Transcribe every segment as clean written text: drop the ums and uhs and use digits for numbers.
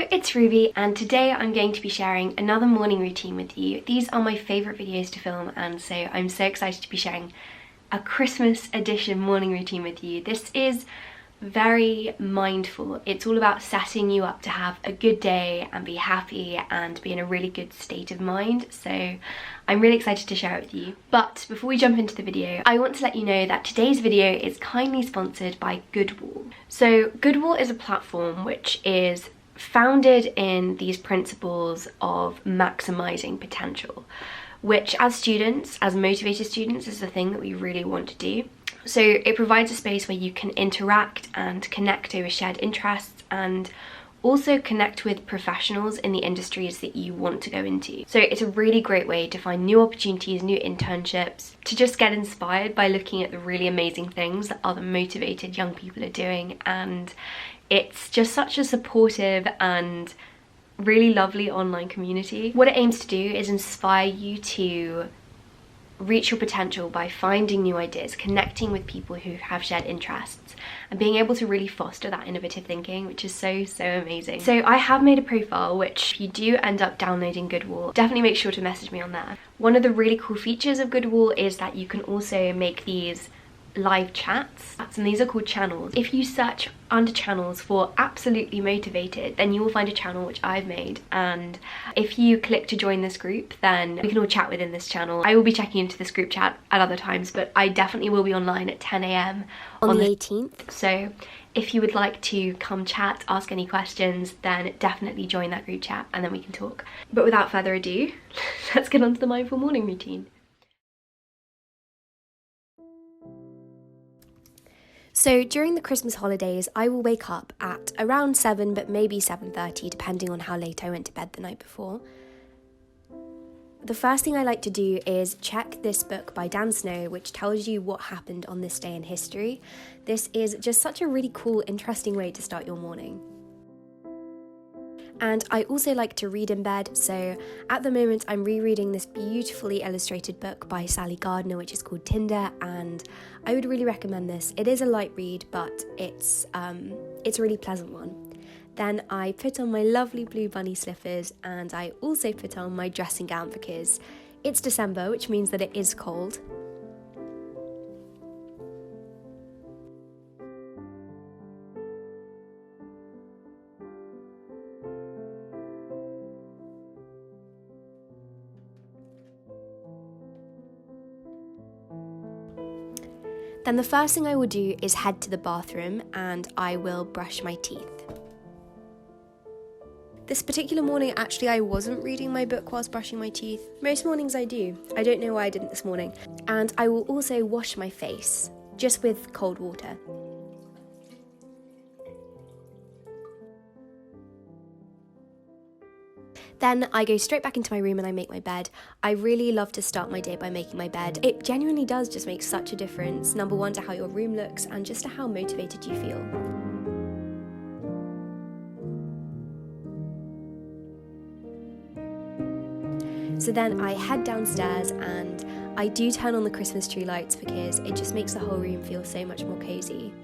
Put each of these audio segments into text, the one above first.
Hello, it's Ruby, and today I'm going to be sharing another morning routine with you. These are my favourite videos to film, and so I'm so excited to be sharing a Christmas edition morning routine with you. This is very mindful. It's all about setting you up to have a good day and be happy and be in a really good state of mind. So I'm really excited to share it with you. But before we jump into the video, I want to let you know that today's video is kindly sponsored by Goodwall. So Goodwall is a platform which is founded in these principles of maximizing potential, which as students, as motivated students, is the thing that we really want to do. So it provides a space where you can interact and connect over shared interests and also connect with professionals in the industries that you want to go into. So it's a really great way to find new opportunities, new internships, to just get inspired by looking at the really amazing things that other motivated young people are doing. And it's just such a supportive and really lovely online community. What it aims to do is inspire you to reach your potential by finding new ideas, connecting with people who have shared interests, and being able to really foster that innovative thinking, which is so amazing. So I have made a profile, which if you do end up downloading Goodwall, definitely make sure to message me on there. One of the really cool features of Goodwall is that you can also make these live chats, and these are called channels. If you search under channels for absolutely motivated, then you will find a channel which I've made, and if you click to join this group, then we can all chat within this channel. I will be checking into this group chat at other times, but I definitely will be online at 10 AM on the 18th. So if you would like to come chat, ask any questions, then definitely join that group chat and then we can talk. But without further ado, let's get on to the mindful morning routine. So during the Christmas holidays, I will wake up at around 7, but maybe 7:30, depending on how late I went to bed the night before. The first thing I like to do is check this book by Dan Snow, which tells you what happened on this day in history. This is just such a really cool, interesting way to start your morning. And I also like to read in bed, so at the moment I'm rereading this beautifully illustrated book by Sally Gardner, which is called Tinder, and I would really recommend this. It is a light read, but it's a really pleasant one. Then I put on my lovely blue bunny slippers, and I also put on my dressing gown because it's December, which means that it is cold. Then the first thing I will do is head to the bathroom and I will brush my teeth. This particular morning, actually, I wasn't reading my book whilst brushing my teeth. Most mornings I do. I don't know why I didn't this morning. And I will also wash my face, just with cold water. Then I go straight back into my room and I make my bed. I really love to start my day by making my bed. It genuinely does just make such a difference, number one, to how your room looks and just to how motivated you feel. So then I head downstairs and I do turn on the Christmas tree lights because it just makes the whole room feel so much more cozy.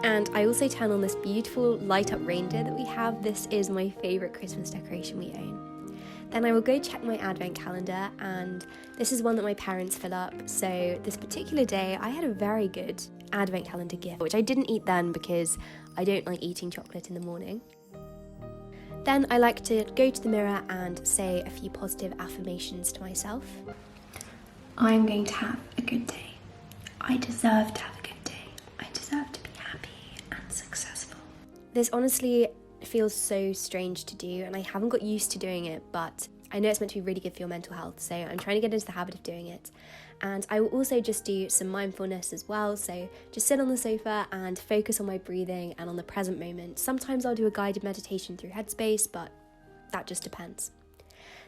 And I also turn on this beautiful light up reindeer that we have. This is my favourite Christmas decoration we own. Then I will go check my advent calendar, and this is one that my parents fill up. So this particular day I had a very good advent calendar gift, which I didn't eat then because I don't like eating chocolate in the morning. Then I like to go to the mirror and say a few positive affirmations to myself. I'm going to have a good day. I deserve to have a good day. I deserve to be happy and successful. This honestly feels so strange to do, and I haven't got used to doing it, but I know it's meant to be really good for your mental health, so I'm trying to get into the habit of doing it. And I will also just do some mindfulness as well, so just sit on the sofa and focus on my breathing and on the present moment. Sometimes I'll do a guided meditation through Headspace, but that just depends.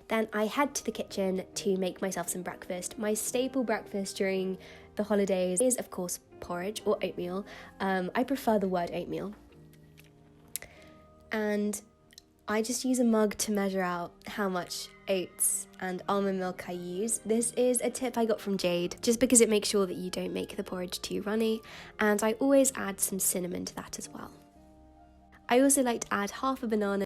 Then I head to the kitchen to make myself some breakfast. My staple breakfast during the holidays is, of course, porridge or oatmeal. I prefer the word oatmeal. And I just use a mug to measure out how much oats and almond milk I use. This is a tip I got from Jade, just because it makes sure that you don't make the porridge too runny, and I always add some cinnamon to that as well. I also like to add half a banana.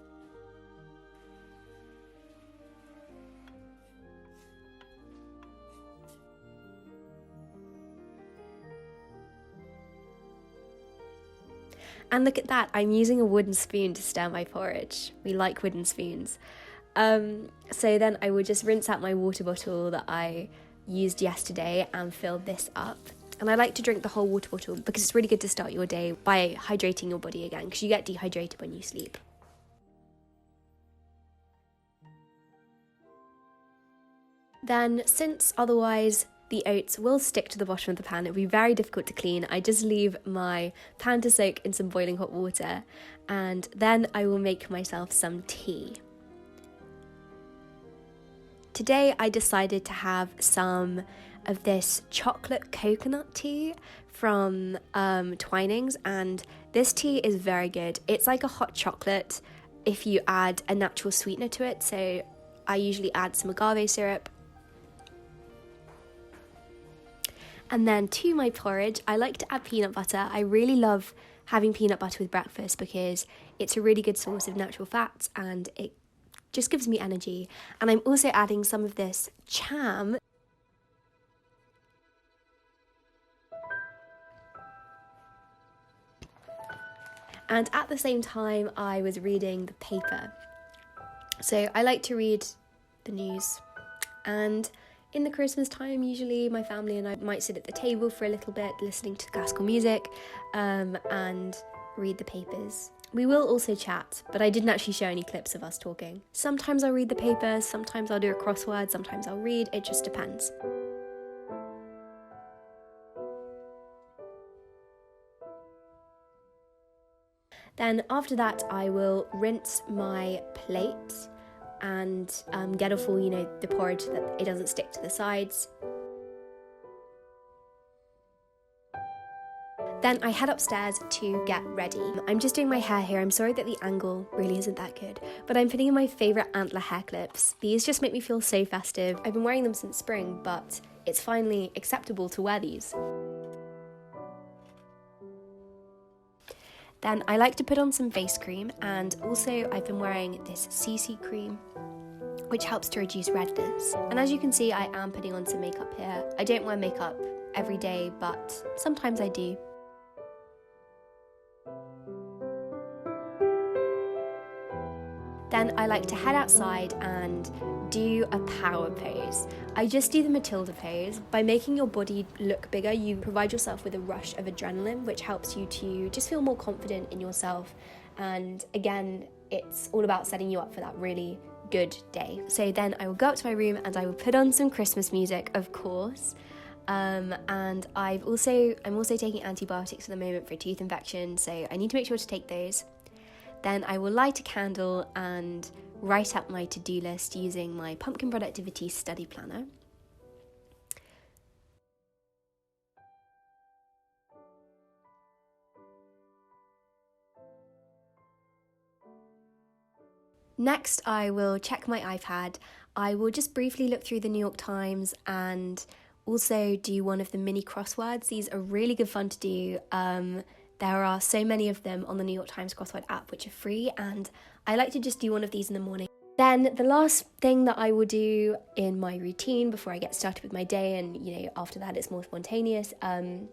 And look at that, I'm using a wooden spoon to stir my porridge. We like wooden spoons. So then I will just rinse out my water bottle that I used yesterday and fill this up. And I like to drink the whole water bottle because it's really good to start your day by hydrating your body again, because you get dehydrated when you sleep. Then, since otherwise the oats will stick to the bottom of the pan, it'll be very difficult to clean, I just leave my pan to soak in some boiling hot water, and then I will make myself some tea. Today I decided to have some of this chocolate coconut tea from Twinings, and this tea is very good. It's like a hot chocolate if you add a natural sweetener to it, so I usually add some agave syrup. And then to my porridge, I like to add peanut butter. I really love having peanut butter with breakfast because it's a really good source of natural fats and it just gives me energy. And I'm also adding some of this jam. And at the same time, I was reading the paper. So I like to read the news, and in the Christmas time, usually my family and I might sit at the table for a little bit, listening to classical music, and read the papers. We will also chat, but I didn't actually show any clips of us talking. Sometimes I'll read the paper, sometimes I'll do a crossword, sometimes I'll read, it just depends. Then after that, I will rinse my plate and get off all, the porridge so that it doesn't stick to the sides. Then I head upstairs to get ready. I'm just doing my hair here. I'm sorry that the angle really isn't that good, but I'm putting in my favourite antler hair clips. These just make me feel so festive. I've been wearing them since spring, but it's finally acceptable to wear these. Then I like to put on some face cream, and also I've been wearing this CC cream, which helps to reduce redness. And as you can see, I am putting on some makeup here. I don't wear makeup every day, but sometimes I do. Then I like to head outside and do a power pose. I just do the Matilda pose. By making your body look bigger, you provide yourself with a rush of adrenaline, which helps you to just feel more confident in yourself. And again, it's all about setting you up for that really good day. So then I will go up to my room and I will put on some Christmas music, of course. And I'm also taking antibiotics at the moment for a tooth infection, so I need to make sure to take those. Then I will light a candle and write out my to-do list using my Pumpkin Productivity Study Planner. Next, I will check my iPad. I will just briefly look through the New York Times and also do one of the mini crosswords. These are really good fun to do. There are so many of them on the New York Times crossword app, which are free, and I like to just do one of these in the morning. Then the last thing that I will do in my routine before I get started with my day, and after that it's more spontaneous, I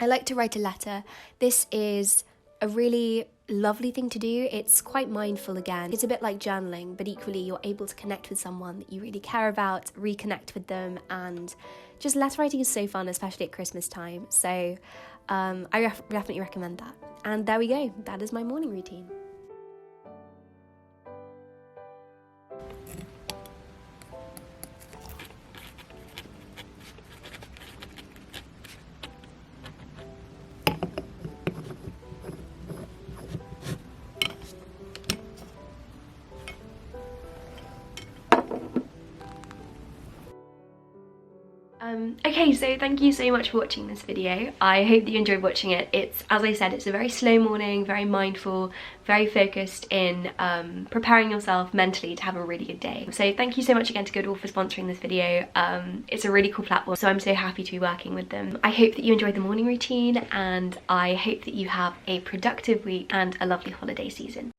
like to write a letter. This is a really lovely thing to do. It's quite mindful again. It's a bit like journaling, but equally you're able to connect with someone that you really care about, reconnect with them, and just letter writing is so fun, especially at Christmas time. So I definitely recommend that. And there we go. That is my morning routine. Okay, so thank you so much for watching this video. I hope that you enjoyed watching it. It's, as I said, it's a very slow morning, very mindful, very focused in preparing yourself mentally to have a really good day. So thank you so much again to Goodall for sponsoring this video. It's a really cool platform, so I'm so happy to be working with them. I hope that you enjoyed the morning routine, and I hope that you have a productive week and a lovely holiday season.